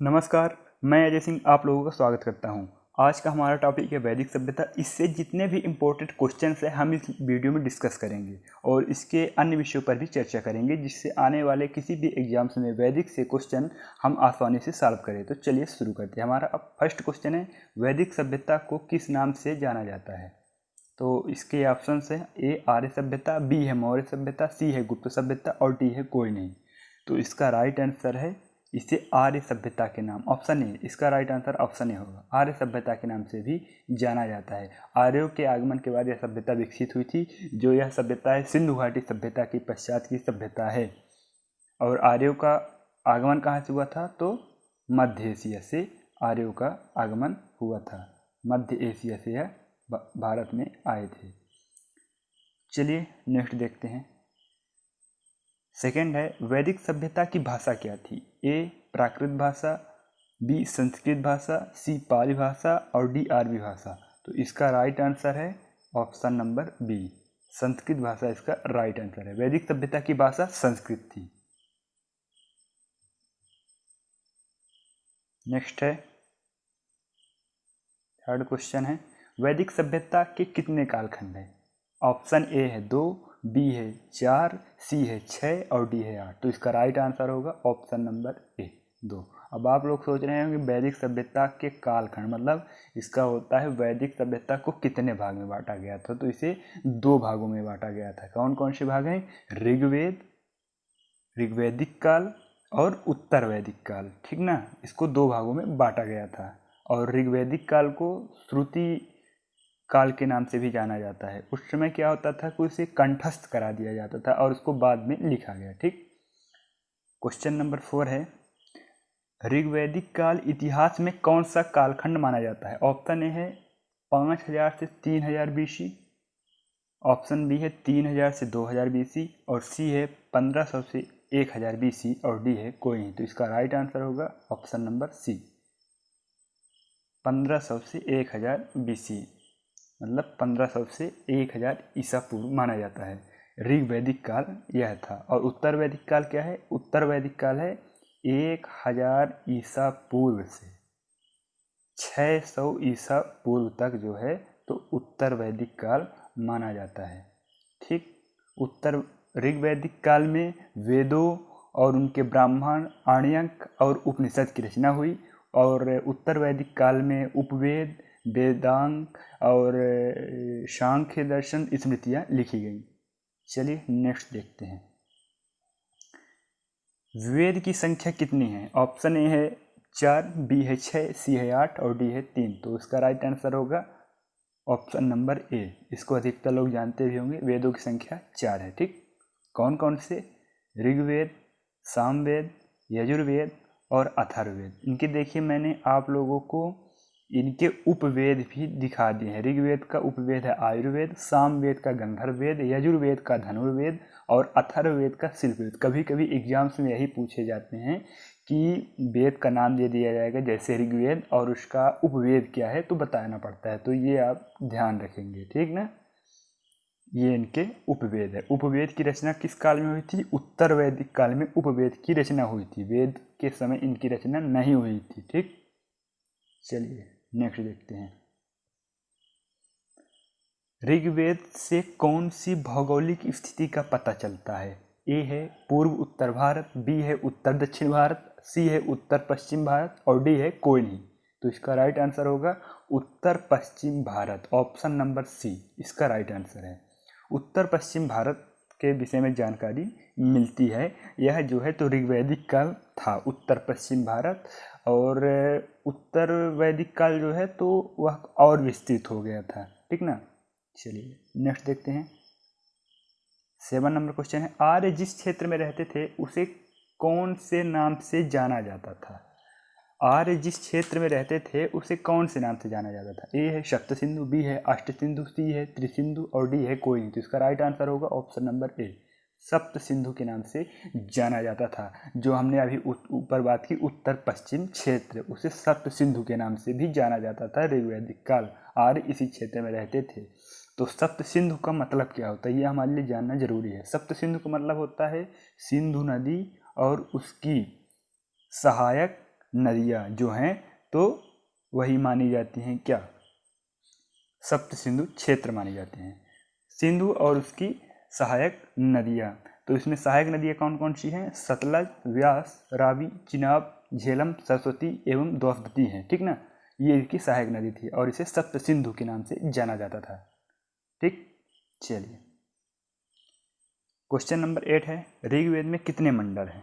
नमस्कार, मैं अजय सिंह आप लोगों का स्वागत करता हूं। आज का हमारा टॉपिक है वैदिक सभ्यता। इससे जितने भी इम्पोर्टेंट क्वेश्चंस हैं हम इस वीडियो में डिस्कस करेंगे और इसके अन्य विषयों पर भी चर्चा करेंगे, जिससे आने वाले किसी भी एग्जाम्स में वैदिक से क्वेश्चन हम आसानी से सॉल्व करें। तो चलिए शुरू करते हैं। हमारा अब फर्स्ट क्वेश्चन है, वैदिक सभ्यता को किस नाम से जाना जाता है? तो इसके ऑप्शन है, ए आर्य सभ्यता, बी है मौर्य सभ्यता, सी है गुप्त सभ्यता और डी है कोई नहीं। तो इसका राइट आंसर है, इसे आर्य सभ्यता के नाम, ऑप्शन ए। इसका राइट आंसर ऑप्शन ए होगा, आर्य सभ्यता के नाम से भी जाना जाता है। आर्यों के आगमन के बाद यह सभ्यता विकसित हुई थी। जो यह सभ्यता है सिंधु घाटी सभ्यता की पश्चात की सभ्यता है। और आर्यों का आगमन कहाँ से हुआ था? तो मध्य एशिया से आर्यों का आगमन हुआ था। मध्य एशिया से यह भारत में आए थे। चलिए नेक्स्ट देखते हैं। सेकेंड है, वैदिक सभ्यता की भाषा क्या थी? ए प्राकृत भाषा, बी संस्कृत भाषा, सी पाली भाषा और डी अरबी भाषा। तो इसका राइट आंसर है ऑप्शन नंबर बी, संस्कृत भाषा इसका राइट आंसर है। वैदिक सभ्यता की भाषा संस्कृत थी। नेक्स्ट है, थर्ड क्वेश्चन है, वैदिक सभ्यता के कितने कालखंड हैं? ऑप्शन ए है 2, बी है 4, सी है 6 और डी है 8। तो इसका राइट आंसर होगा ऑप्शन नंबर ए 2। अब आप लोग सोच रहे हैं कि वैदिक सभ्यता के कालखंड मतलब इसका होता है वैदिक सभ्यता को कितने भाग में बांटा गया था? तो इसे 2 भागों में बांटा गया था। कौन कौन से भाग हैं? ऋग्वेद, ऋग्वैदिक काल और उत्तर वैदिक काल, ठीक ना। इसको 2 भागों में बांटा गया था। और ऋग्वैदिक काल को श्रुति काल के नाम से भी जाना जाता है। उस समय क्या होता था कि उसे कंठस्थ करा दिया जाता था और उसको बाद में लिखा गया। ठीक। क्वेश्चन नंबर 4 है, ऋग्वैदिक काल इतिहास में कौन सा कालखंड माना जाता है? ऑप्शन ए है 5000 से 3000 बीसी, ऑप्शन बी है 3000 से 2000 बीसी और सी है 1500 से 1000 बीसी और डी है कोई नहीं। तो इसका राइट आंसर होगा ऑप्शन नंबर सी, 1500 से 1000 बीसी, मतलब 1500 से 1000 ईसा पूर्व माना जाता है। ऋग्वैदिक काल यह था। और उत्तर वैदिक काल क्या है? उत्तर वैदिक काल है 1000 ईसा पूर्व से 600 ईसा पूर्व तक जो है तो उत्तर वैदिक काल माना जाता है। ठीक। उत्तर ऋग्वैदिक काल में वेदों और उनके ब्राह्मण, आर्यक और उपनिषद की रचना हुई। और उत्तर वैदिक काल में उपवेद, वेदांग और सांख्य दर्शन स्मृतियाँ लिखी गई। चलिए नेक्स्ट देखते हैं। वेद की संख्या कितनी है? ऑप्शन ए है 4, बी है 6, सी है 8 और डी है 3। तो इसका राइट आंसर होगा ऑप्शन नंबर ए। इसको अधिकतर लोग जानते भी होंगे। वेदों की संख्या 4 है। ठीक। कौन कौन से? ऋग्वेद, सामवेद, यजुर्वेद और अथर्ववेद। इनके देखिए मैंने आप लोगों को इनके उपवेद भी दिखा दिए हैं। ऋग्वेद का उपवेद है आयुर्वेद, सामवेद का गंधर्ववेद, यजुर्वेद का धनुर्वेद और अथर्ववेद का शिल्पवेद। कभी कभी एग्जाम्स में यही पूछे जाते हैं कि वेद का नाम दे दिया जाएगा जैसे ऋग्वेद और उसका उपवेद क्या है तो बताना पड़ता है। तो ये आप ध्यान रखेंगे, ठीक ना। ये इनके उपवेद है। उपवेद की रचना किस काल में हुई थी? उत्तर वैदिक काल में उपवेद की रचना हुई थी। वेद के समय इनकी रचना नहीं हुई थी। ठीक। चलिए नेक्स्ट देखते हैं। ऋग्वेद से कौन सी भौगोलिक स्थिति का पता चलता है? ए है पूर्व उत्तर भारत, बी है उत्तर दक्षिण भारत, सी है उत्तर पश्चिम भारत और डी है कोई नहीं। तो इसका राइट आंसर होगा उत्तर पश्चिम भारत, ऑप्शन नंबर सी इसका राइट आंसर है। उत्तर पश्चिम भारत के विषय में जानकारी मिलती है। यह जो है तो ऋग्वैदिक काल था उत्तर पश्चिम भारत। और उत्तर वैदिक काल जो है तो वह और विस्तृत हो गया था। ठीक ना। चलिए नेक्स्ट देखते हैं। 7 नंबर क्वेश्चन है, आर्य जिस क्षेत्र में रहते थे उसे कौन से नाम से जाना जाता था? आर्य जिस क्षेत्र में रहते थे उसे कौन से नाम से जाना जाता था? ए है सप्त सिंधु, बी है अष्ट सिंधु, सी है त्रिसिंधु और डी है कोई नहीं। तो इसका राइट आंसर होगा ऑप्शन नंबर ए, सप्त सिंधु के नाम से जाना जाता था। जो हमने अभी ऊपर बात की उत्तर पश्चिम क्षेत्र, उसे सप्त सिंधु के नाम से भी जाना जाता था। ऋग्वैदिक काल आर्य इसी क्षेत्र में रहते थे। तो सप्त सिंधु का मतलब क्या होता है ये हमारे लिए जानना जरूरी है। सप्त सिंधु का मतलब होता है सिंधु नदी और उसकी सहायक नदियाँ जो हैं तो वही मानी जाती हैं क्या, सप्त सिंधु क्षेत्र मानी जाती हैं। सिंधु और उसकी सहायक नदियाँ, तो इसमें सहायक नदियाँ कौन कौन सी हैं, सतलज, व्यास, रावी, चिनाब, झेलम, सरस्वती एवं द्रौपदी हैं, ठीक ना। ये इसकी सहायक नदी थी और इसे सप्त सिंधु के नाम से जाना जाता था, ठीक। चलिए क्वेश्चन नंबर 8 है, ऋग्वेद में कितने मंडल हैं।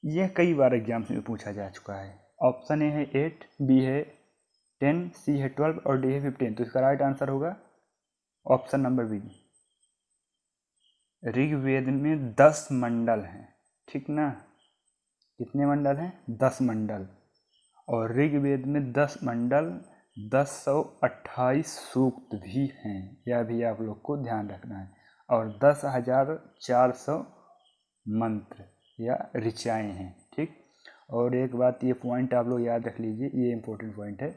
यह कई बार एग्जाम में पूछा जा चुका है। ऑप्शन ए है 8, बी है 10, सी है 12 और डी है 15। तो इसका राइट आंसर होगा ऑप्शन नंबर बी। ऋग्वेद में 10 मंडल हैं, ठीक ना। कितने मंडल हैं, 10 मंडल। और ऋग्वेद में 10 मंडल 1028 सूक्त भी हैं, यह भी आप लोग को ध्यान रखना है। और 10,400 मंत्र या ऋचाएँ हैं, ठीक। और एक बात, ये पॉइंट आप लोग याद रख लीजिए, ये इंपॉर्टेंट पॉइंट है।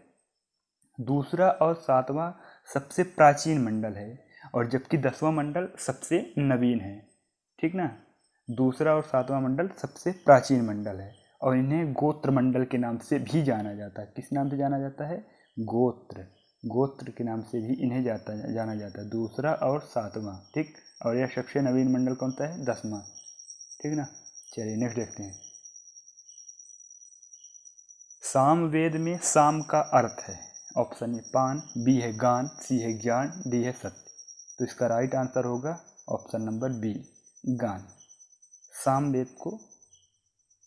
दूसरा और सातवां सबसे प्राचीन मंडल है और जबकि 10वां मंडल सबसे नवीन है, ठीक ना। दूसरा और सातवां मंडल सबसे प्राचीन मंडल है और इन्हें गोत्र मंडल के नाम से भी जाना जाता है। किस नाम से जाना जाता है, गोत्र के नाम से भी इन्हें जाना जाता है, दूसरा और सातवां, ठीक। और यह सबसे नवीन मंडल कौन सा है, 10वां, ठीक ना। चलिए नेक्स्ट देखते हैं। सामवेद में साम का अर्थ है, ऑप्शन ए पान, बी है गान, सी है ज्ञान, डी है सत्य। तो इसका राइट आंसर होगा ऑप्शन नंबर बी, गान।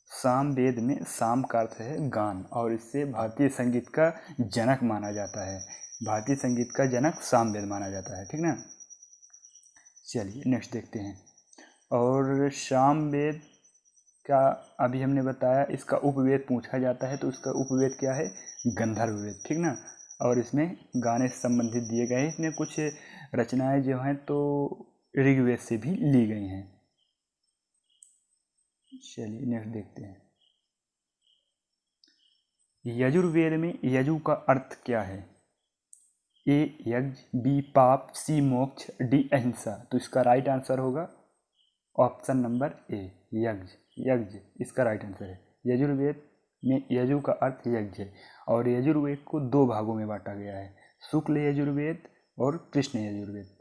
सामवेद में साम का अर्थ है गान और इससे भारतीय संगीत का जनक माना जाता है। भारतीय संगीत का जनक सामवेद माना जाता है, ठीक ना। चलिए नेक्स्ट देखते हैं। और सामवेद का अभी हमने बताया, इसका उपवेद पूछा जाता है तो इसका उपवेद क्या है, गंधर्व वेद, ठीक ना। और इसमें गाने से संबंधित दिए गए हैं। इसमें कुछ रचनाएं जो हैं तो ऋग्वेद से भी ली गई हैं। चलिए नेक्स्ट देखते हैं। यजुर्वेद में यजु का अर्थ क्या है, ए यज्ञ, बी पाप, सी मोक्ष, डी अहिंसा। तो इसका राइट आंसर होगा ऑप्शन नंबर ए, यज्ञ इसका राइट आंसर है। यजुर्वेद में यजु का अर्थ यज्ञ है और यजुर्वेद को 2 भागों में बांटा गया है, शुक्ल यजुर्वेद और कृष्ण यजुर्वेद।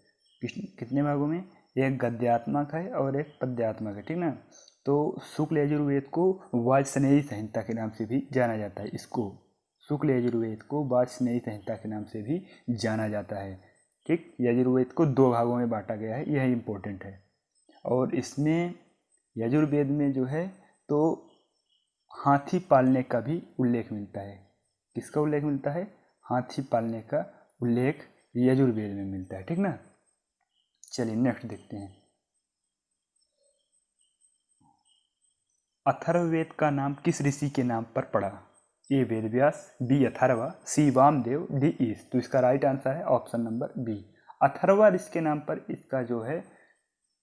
कितने भागों में, एक गद्यात्मक है और एक पद्यात्मक है, ठीक ना। तो शुक्ल यजुर्वेद को वाजस्नेयी संहिता के नाम से भी जाना जाता है। इसको शुक्ल यजुर्वेद को वाजस्नेयी संहिता के नाम से भी जाना जाता है, ठीक। यजुर्वेद को 2 भागों में बांटा गया है, यह इम्पोर्टेंट है। और इसमें यजुर्वेद में जो है तो हाथी पालने का भी उल्लेख मिलता है। किसका उल्लेख मिलता है, हाथी पालने का उल्लेख यजुर्वेद में मिलता है, ठीक ना। चलिए नेक्स्ट देखते हैं। अथर्ववेद का नाम किस ऋषि के नाम पर पड़ा, ए वेदव्यास, बी अथर्वा, सी वामदेव, डी ईश। तो इसका राइट आंसर है ऑप्शन नंबर बी, अथर्वा ऋषि के नाम पर इसका जो है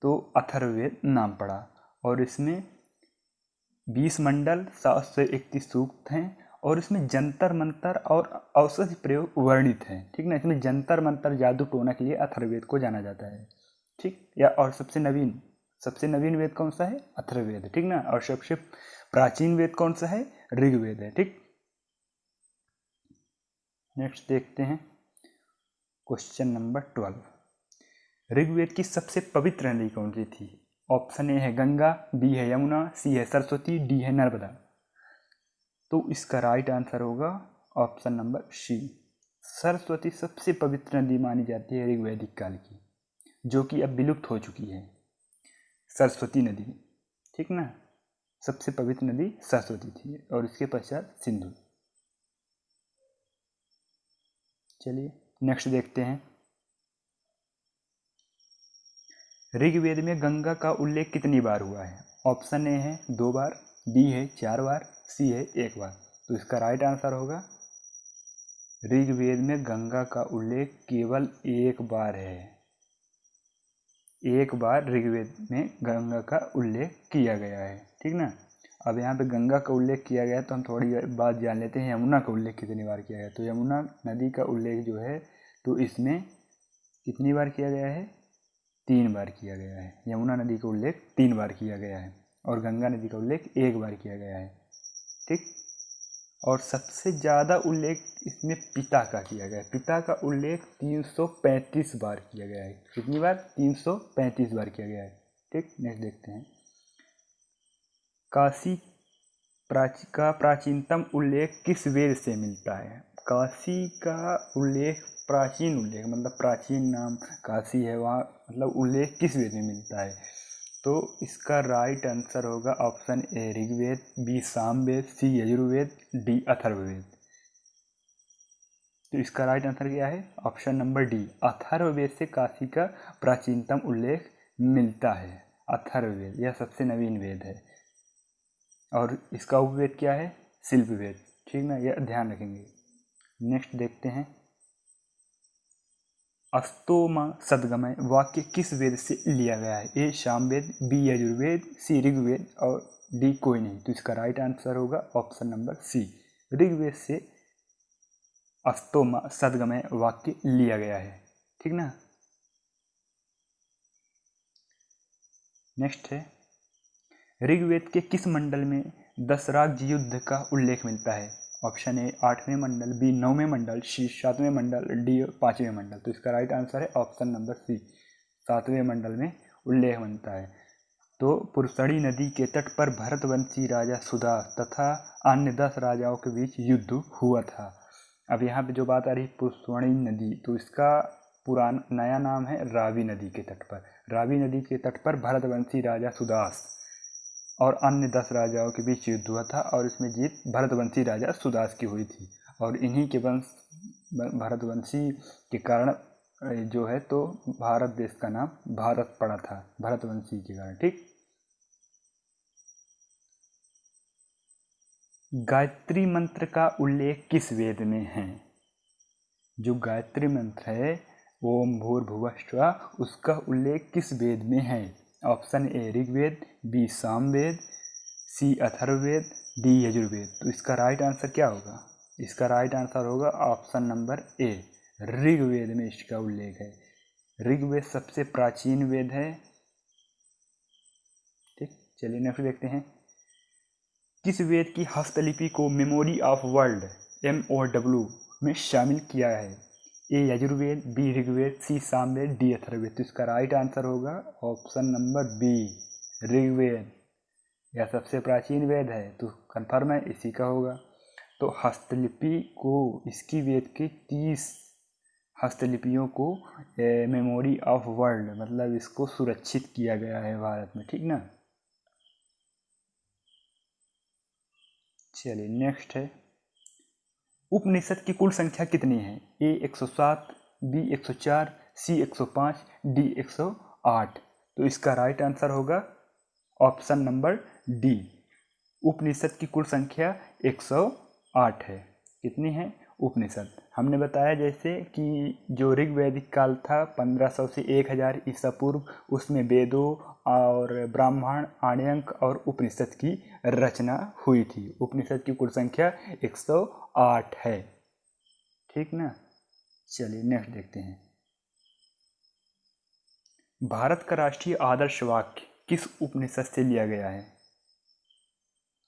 तो अथर्ववेद नाम पड़ा। और इसमें 20 मंडल 731 सूक्त हैं और इसमें जंतर मंतर और औषधि प्रयोग वर्णित हैं, ठीक ना। इसमें जंतर मंतर जादू टोना के लिए अथर्ववेद को जाना जाता है, ठीक। या और सबसे नवीन वेद कौन सा है, अथर्ववेद, ठीक ना। और सबसे प्राचीन वेद कौन सा है, ऋग्वेद है, ठीक। नेक्स्ट देखते हैं क्वेश्चन नंबर 12। ऋग्वेद की सबसे पवित्र नदी कौन सी थी, ऑप्शन ए है गंगा, बी है यमुना, सी है सरस्वती, डी है नर्मदा। तो इसका राइट आंसर होगा ऑप्शन नंबर सी, सरस्वती सबसे पवित्र नदी मानी जाती है ऋग्वैदिक काल की, जो कि अब विलुप्त हो चुकी है, सरस्वती नदी, ठीक ना। सबसे पवित्र नदी सरस्वती थी और इसके पश्चात सिंधु। चलिए नेक्स्ट देखते हैं। ऋग्वेद में गंगा का उल्लेख कितनी बार हुआ है, ऑप्शन ए है 2 बार, बी है 4 बार, सी है 1 बार। तो इसका राइट आंसर होगा ऋग्वेद में गंगा का उल्लेख केवल 1 बार है, 1 बार ऋग्वेद में गंगा का उल्लेख किया गया है, ठीक ना। अब यहाँ पे गंगा का उल्लेख किया गया तो हम थोड़ी बात जान लेते हैं यमुना का उल्लेख कितनी बार किया गया। तो यमुना नदी का उल्लेख जो है तो इसमें कितनी बार किया गया है, 3 बार किया गया है। यमुना नदी का उल्लेख 3 बार किया गया है और गंगा नदी का उल्लेख 1 बार किया गया है, ठीक। और सबसे ज़्यादा उल्लेख इसमें पिता का किया गया है। पिता का उल्लेख 335 बार किया गया है। कितनी बार? 335 बार किया गया है। ठीक, नेक्स्ट देखते हैं। काशी का प्राचीनतम उल्लेख किस वेद से मिलता है? काशी का उल्लेख, प्राचीन उल्लेख मतलब प्राचीन नाम काशी है, वहाँ मतलब उल्लेख किस वेद में मिलता है? तो इसका राइट आंसर होगा option A Rigveda, B Samaveda, C Yajurveda, D Atharvaveda. तो इसका राइट आंसर क्या है? ऑप्शन नंबर डी, अथर्ववेद से काशी का प्राचीनतम उल्लेख मिलता है। अथर्ववेद यह सबसे नवीन वेद है। और इसका उपवेद क्या है? शिल्पवेद। ठीक ना, यह ध्यान रखेंगे। नेक्स्ट देखते हैं। अस्तोमा सदगमय वाक्य किस वेद से लिया गया है? ए सामवेद, बी यजुर्वेद, सी ऋग्वेद और डी कोई नहीं। तो इसका राइट आंसर होगा ऑप्शन नंबर सी, ऋग्वेद से अस्तोमा सदगमय वाक्य लिया गया है। ठीक ना। नेक्स्ट है, ऋग्वेद के किस मंडल में दशराज युद्ध का उल्लेख मिलता है? ऑप्शन ए 8वें मंडल, बी 9वें मंडल, सी 7वें मंडल, डी 5वें मंडल। तो इसका राइट आंसर है ऑप्शन नंबर सी, 7वें मंडल में उल्लेख बनता है। तो पुरसड़ी नदी के तट पर भरतवंशी राजा सुदास तथा अन्य 10 राजाओं के बीच युद्ध हुआ था। अब यहाँ पे जो बात आ रही पुरसड़ी नदी, तो इसका नया नाम है रावी नदी के तट पर। रावी नदी के तट पर भरतवंशी राजा सुदास और अन्य 10 राजाओं के बीच युद्ध हुआ था और इसमें जीत भरतवंशी राजा सुदास की हुई थी। और इन्हीं के वंश भरतवंशी के कारण जो है तो भारत देश का नाम भारत पड़ा था, भरतवंशी के कारण। ठीक। गायत्री मंत्र का उल्लेख किस वेद में है? जो गायत्री मंत्र है ओम भूर्भुवः स्वः, उसका उल्लेख किस वेद में है? Option A Rigveda, B Samaveda, C Atharvaveda, D Yajurveda. तो इसका राइट आंसर क्या होगा? इसका राइट आंसर होगा ऑप्शन नंबर ए, ऋग्वेद में इसका उल्लेख है। ऋग्वेद सबसे प्राचीन वेद है। ठीक, चलिए नेक्स्ट देखते हैं। किस वेद की हस्तलिपि को मेमोरी ऑफ वर्ल्ड MOW में शामिल किया है? ए यजुर्वेद, बी ऋग्वेद, सी सामवेद, डी अथर्ववेद। तो इसका राइट आंसर होगा ऑप्शन नंबर बी, ऋग्वेद। यह सबसे प्राचीन वेद है, तो कन्फर्म है इसी का होगा। तो हस्तलिपि को, इसकी वेद की 30 हस्तलिपियों को मेमोरी ऑफ वर्ल्ड मतलब इसको सुरक्षित किया गया है भारत में। ठीक ना। चलिए नेक्स्ट है, उपनिषद की कुल संख्या कितनी है? ए 107, बी 104, सी 105, डी 108। तो इसका राइट आंसर होगा ऑप्शन नंबर डी, उपनिषद की कुल संख्या 108 है। कितनी है उपनिषद? हमने बताया जैसे कि जो ऋग्वैदिक काल था 1500 से 1000 ईसा पूर्व, उसमें वेदों और ब्राह्मण, आर्यंक और उपनिषद की रचना हुई थी। उपनिषद की कुल संख्या 108 है। ठीक ना। चलिए नेक्स्ट देखते हैं। भारत का राष्ट्रीय आदर्श वाक्य किस उपनिषद से लिया गया है?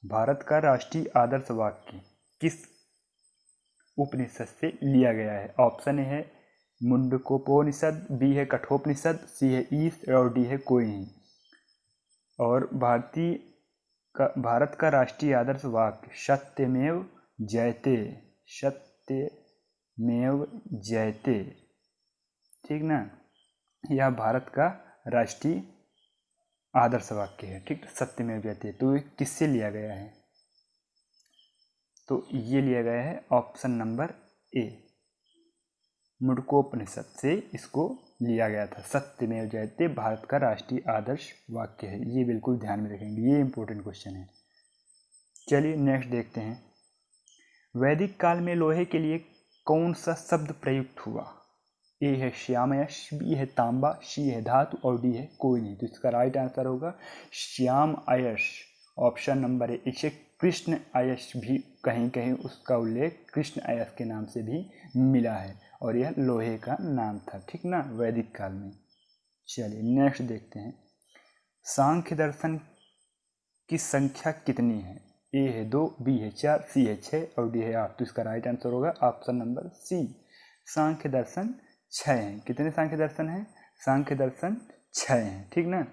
भारत का राष्ट्रीय आदर्श वाक्य किस उपनिषद से लिया गया है? ऑप्शन ए है मुंडकोपनिषद, बी है कठोपनिषद, सी है ईश और डी है कोई नहीं। और भारत का राष्ट्रीय आदर्श वाक्य सत्यमेव जयते, सत्यमेव जयते। ठीक ना, यह भारत का राष्ट्रीय आदर्श वाक्य है। ठीक, सत्यमेव जयते। तो ये किससे लिया गया है? तो ये लिया गया है ऑप्शन नंबर ए, मुंडकोपनिषद से इसको लिया गया था। सत्यमेव जयते भारत का राष्ट्रीय आदर्श वाक्य है। ये बिल्कुल ध्यान में रखेंगे, ये इंपॉर्टेंट क्वेश्चन है। चलिए नेक्स्ट देखते हैं। वैदिक काल में लोहे के लिए कौन सा शब्द प्रयुक्त हुआ? ए है श्यामयश, बी है तांबा, सी है धातु और डी है कोई नहीं। तो इसका राइट आंसर होगा श्याम अयश, ऑप्शन नंबर ए। इसे कृष्ण अयश भी कहीं कहीं उसका उल्लेख कृष्ण अयश के नाम से भी मिला है और यह लोहे का नाम था। ठीक ना, वैदिक काल में। चलिए नेक्स्ट देखते हैं। सांख्य दर्शन की संख्या कितनी है? ए है 2, बी है 4, सी है 6 और डी है 8। तो इसका राइट आंसर होगा ऑप्शन नंबर सी। सांख्य दर्शन 6 हैं। कितने सांख्य दर्शन हैं? सांख्य दर्शन 6 हैं, ठीक ना।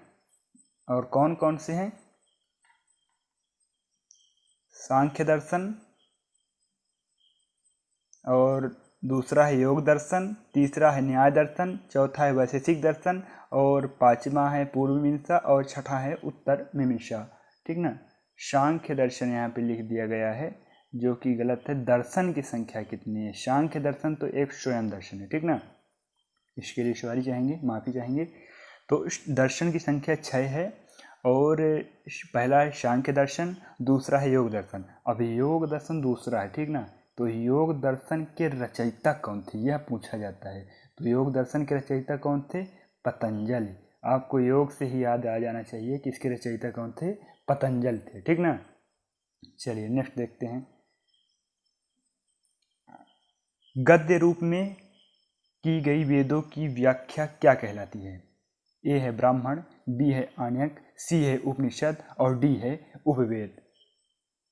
और कौन कौन से हैं? सांख्य दर्शन, और दूसरा है योग दर्शन, तीसरा है न्याय दर्शन, चौथा है वैशेषिक दर्शन, और पांचवा है पूर्व मीमांसा, और छठा है उत्तर मीमांसा, ठीक ना। सांख्य दर्शन यहाँ पे लिख दिया गया है, जो कि गलत है। दर्शन की संख्या कितनी है? सांख्य दर्शन तो एक स्वयं दर्शन है, ठीक ना। इसके लिए सॉरी चाहेंगे, माफ़ी चाहेंगे। तो दर्शन की संख्या 6 है, और पहला है सांख्य दर्शन, दूसरा है योग दर्शन। अब योग दर्शन दूसरा है, ठीक ना। तो योग दर्शन के रचयिता कौन थे, यह पूछा जाता है। तो योग दर्शन के रचयिता कौन थे? पतंजलि। आपको योग से ही याद आ जाना चाहिए कि इसके रचयिता कौन थे? पतंजलि थे, ठीक ना। चलिए नेक्स्ट देखते हैं। गद्य रूप में की गई वेदों की व्याख्या क्या कहलाती है? ए है ब्राह्मण, बी है आण्यक, सी है उपनिषद और डी है उपवेद।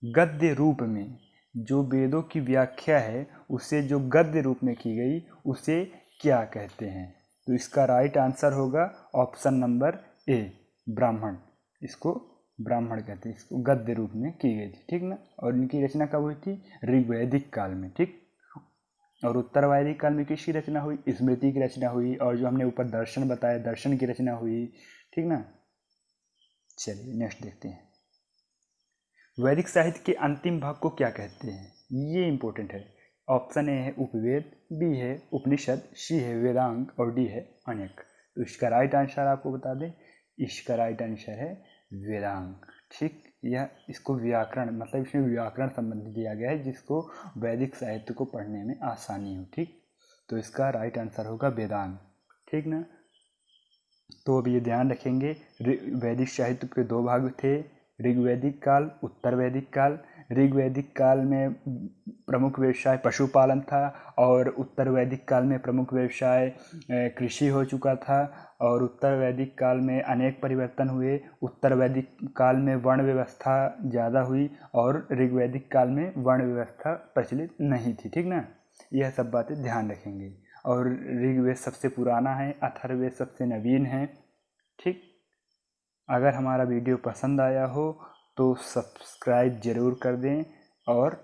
गद्य रूप में जो वेदों की व्याख्या है उसे जो गद्य रूप में की गई उसे क्या कहते हैं? तो इसका राइट आंसर होगा ऑप्शन नंबर ए, ब्राह्मण। इसको ब्राह्मण कहते हैं, इसको गद्य रूप में की गई थी, ठीक ना। और इनकी रचना कब हुई थी? ऋग्वैदिक काल में, ठीक। और उत्तर वैदिक काल में किसकी रचना हुई? स्मृति की रचना हुई। और जो हमने ऊपर दर्शन बताया, दर्शन की रचना हुई, ठीक ना। चलिए नेक्स्ट देखते हैं। वैदिक साहित्य के अंतिम भाग को क्या कहते हैं? ये इंपॉर्टेंट है। ऑप्शन ए है उपवेद, बी है उपनिषद, सी है वेदांग और डी है अनेक। तो इसका राइट आंसर आपको बता दें, इसका राइट आंसर है वेदांग, ठीक। यह इसको व्याकरण, मतलब इसमें व्याकरण संबंधी दिया गया है, जिसको वैदिक साहित्य को पढ़ने में आसानी हो, ठीक। तो इसका राइट आंसर होगा वेदांग, ठीक ना। तो अब ये ध्यान रखेंगे, वैदिक साहित्य के दो भाग थे, ऋग्वैदिक काल, उत्तर वैदिक काल। ऋग्वैदिक काल में प्रमुख व्यवसाय पशुपालन था, और उत्तर वैदिक काल में प्रमुख व्यवसाय कृषि हो चुका था। और उत्तर वैदिक काल में अनेक परिवर्तन हुए। उत्तर वैदिक काल में वर्ण व्यवस्था ज़्यादा हुई, और ऋग्वैदिक काल में वर्ण व्यवस्था प्रचलित नहीं थी, ठीक ना। यह सब बातें ध्यान रखेंगे। और ऋग्वेद सबसे पुराना है, अथर्ववेद सबसे नवीन है, ठीक। अगर हमारा वीडियो पसंद आया हो तो सब्सक्राइब ज़रूर कर दें और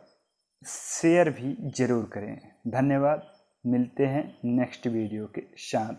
शेयर भी ज़रूर करें। धन्यवाद। मिलते हैं नेक्स्ट वीडियो के साथ।